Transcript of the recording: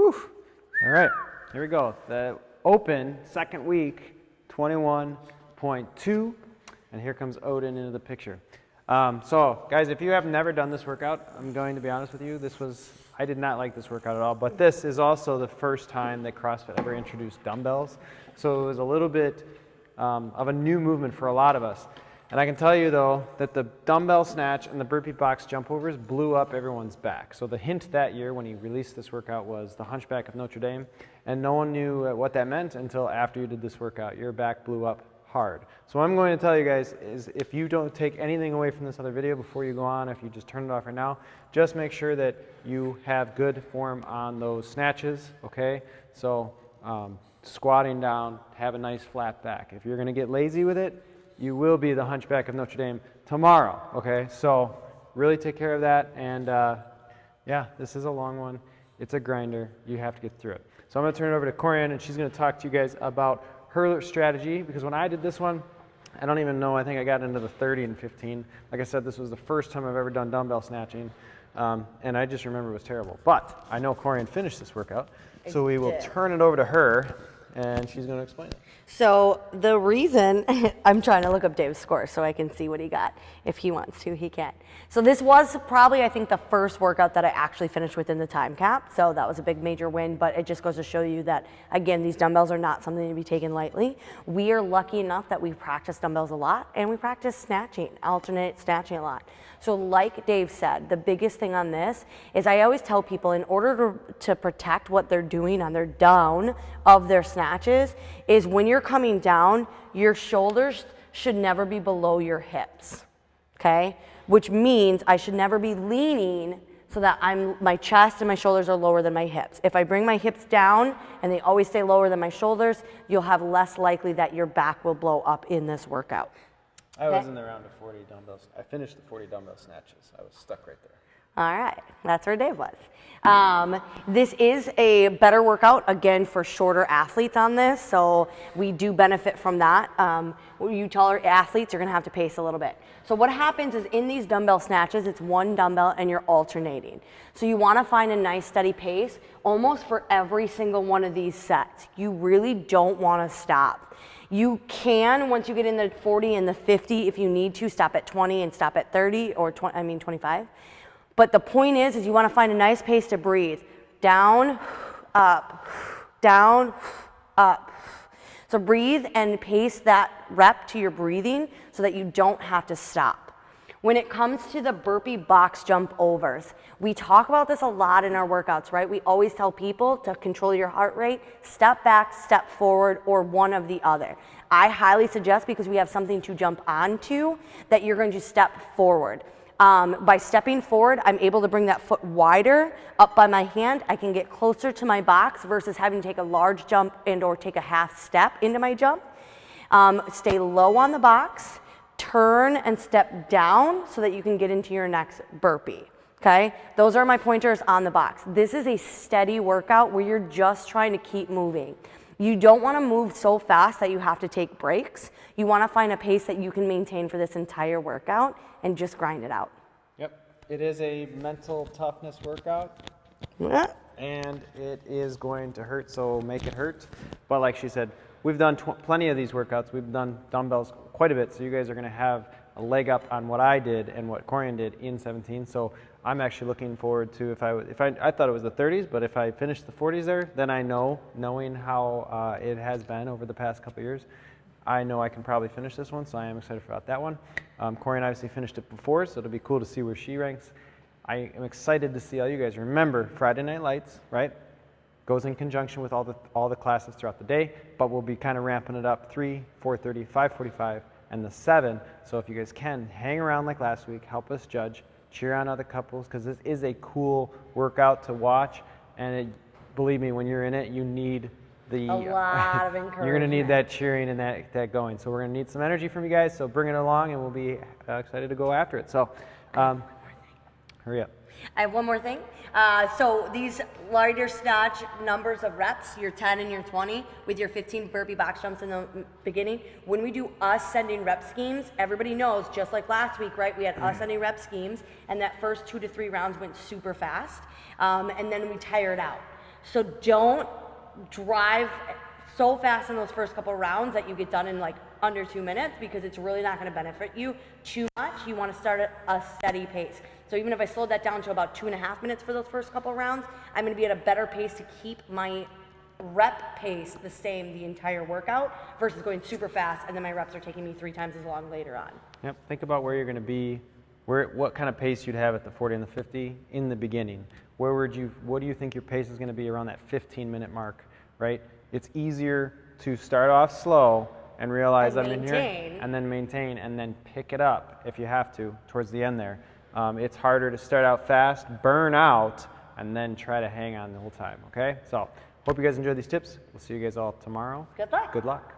Whew. All right, here we go. The open second week, 21.2, and here comes Odin into the picture. So guys, if you have never done this workout, I'm going to be honest with you, I did not like this workout at all, but this is also the first time that CrossFit ever introduced dumbbells. So it was a little bit of a new movement for a lot of us. And I can tell you though, that the dumbbell snatch and the burpee box jump overs blew up everyone's back. So the hint that year when he released this workout was the Hunchback of Notre Dame, and no one knew what that meant until after you did this workout. Your back blew up hard. So what I'm going to tell you guys is if you don't take anything away from this other video before you go on, if you just turn it off right now, just make sure that you have good form on those snatches, okay? So squatting down, have a nice flat back. If you're gonna get lazy with it, you will be the Hunchback of Notre Dame tomorrow, okay? So really take care of that, and yeah, this is a long one. It's a grinder. You have to get through it. So I'm gonna turn it over to Corian, and she's gonna talk to you guys about her strategy, because when I did this one, I don't even know, I think I got into the 30 and 15. Like I said, this was the first time I've ever done dumbbell snatching, and I just remember it was terrible. But I know Corian finished this workout, so we will turn it over to her, and she's going to explain it. So the reason, I'm trying to look up Dave's score so I can see what he got. If he wants to, he can. So this was probably, I think, the first workout that I actually finished within the time cap. So that was a big major win, but it just goes to show you that, again, these dumbbells are not something to be taken lightly. We are lucky enough that we practice dumbbells a lot, and we practice snatching, alternate snatching a lot. So like Dave said, the biggest thing on this is I always tell people in order to protect what they're doing on their down of their snatches is when you're coming down, your shoulders should never be below your hips, okay? Which means I should never be leaning so that my chest and my shoulders are lower than my hips. If I bring my hips down and they always stay lower than my shoulders, you'll have less likely that your back will blow up in this workout. I was in the round of 40 dumbbells. I finished the 40 dumbbell snatches. I was stuck right there. All right, that's where Dave was. This is a better workout, again, for shorter athletes on this, so we do benefit from that. You taller athletes, you're gonna have to pace a little bit. So what happens is in these dumbbell snatches, it's one dumbbell and you're alternating. So you wanna find a nice steady pace almost for every single one of these sets. You really don't wanna stop. You can, once you get in the 40 and the 50, if you need to, stop at 20 and stop at 30, or 25. But the point is you want to find a nice pace to breathe. Down, up, down, up. So breathe and pace that rep to your breathing so that you don't have to stop. When it comes to the burpee box jump overs, we talk about this a lot in our workouts, right? We always tell people to control your heart rate, step back, step forward, or one of the other. I highly suggest, because we have something to jump onto, that you're going to step forward. By stepping forward, I'm able to bring that foot wider up by my hand. I can get closer to my box versus having to take a large jump and or take a half step into my jump. Stay low on the box. Turn and step down so that you can get into your next burpee, okay? Those are my pointers on the box. This is a steady workout where you're just trying to keep moving. You don't wanna move so fast that you have to take breaks. You wanna find a pace that you can maintain for this entire workout and just grind it out. Yep, it is a mental toughness workout. And it is going to hurt, so make it hurt. But like she said, we've done plenty of these workouts. We've done dumbbells quite a bit, so you guys are going to have a leg up on what I did and what Corian did in 17. So I'm actually looking forward to I thought it was the 30s, but if I finish the 40s there, then I know, knowing how it has been over the past couple of years, I know I can probably finish this one, so I am excited about that one. Corian obviously finished it before, so it'll be cool to see where she ranks. I am excited to see all you guys. Remember, Friday Night Lights, right? Goes in conjunction with all the classes throughout the day, but we'll be kind of ramping it up 3, 4:30, 5:45, and the 7. So if you guys can, hang around like last week, help us judge, cheer on other couples, because this is a cool workout to watch, and believe me, when you're in it, you need a lot of encouragement. You're going to need that cheering and that going. So we're going to need some energy from you guys, so bring it along, and we'll be excited to go after it. So hurry up. I have one more thing. So these lighter snatch numbers of reps, your 10 and your 20, with your 15 burpee box jumps in the beginning, when we do ascending rep schemes, everybody knows, just like last week, right? We had ascending rep schemes, and that first 2 to 3 rounds went super fast, and then we tired out. So don't drive so fast in those first couple rounds that you get done in like under 2 minutes, because it's really not going to benefit you too much. You want to start at a steady pace. So even if I slowed that down to about 2.5 minutes for those first couple rounds, I'm going to be at a better pace to keep my rep pace the same the entire workout versus going super fast and then my reps are taking me 3 times as long later on. Yep. Think about where you're going to be, what kind of pace you'd have at the 40 and the 50 in the beginning. What do you think your pace is going to be around that 15-minute mark, right? It's easier to start off slow and realize I'm in here, and then maintain, and then pick it up if you have to towards the end there. It's harder to start out fast, burn out, and then try to hang on the whole time, okay? So hope you guys enjoyed these tips. We'll see you guys all tomorrow. Good luck. Good luck.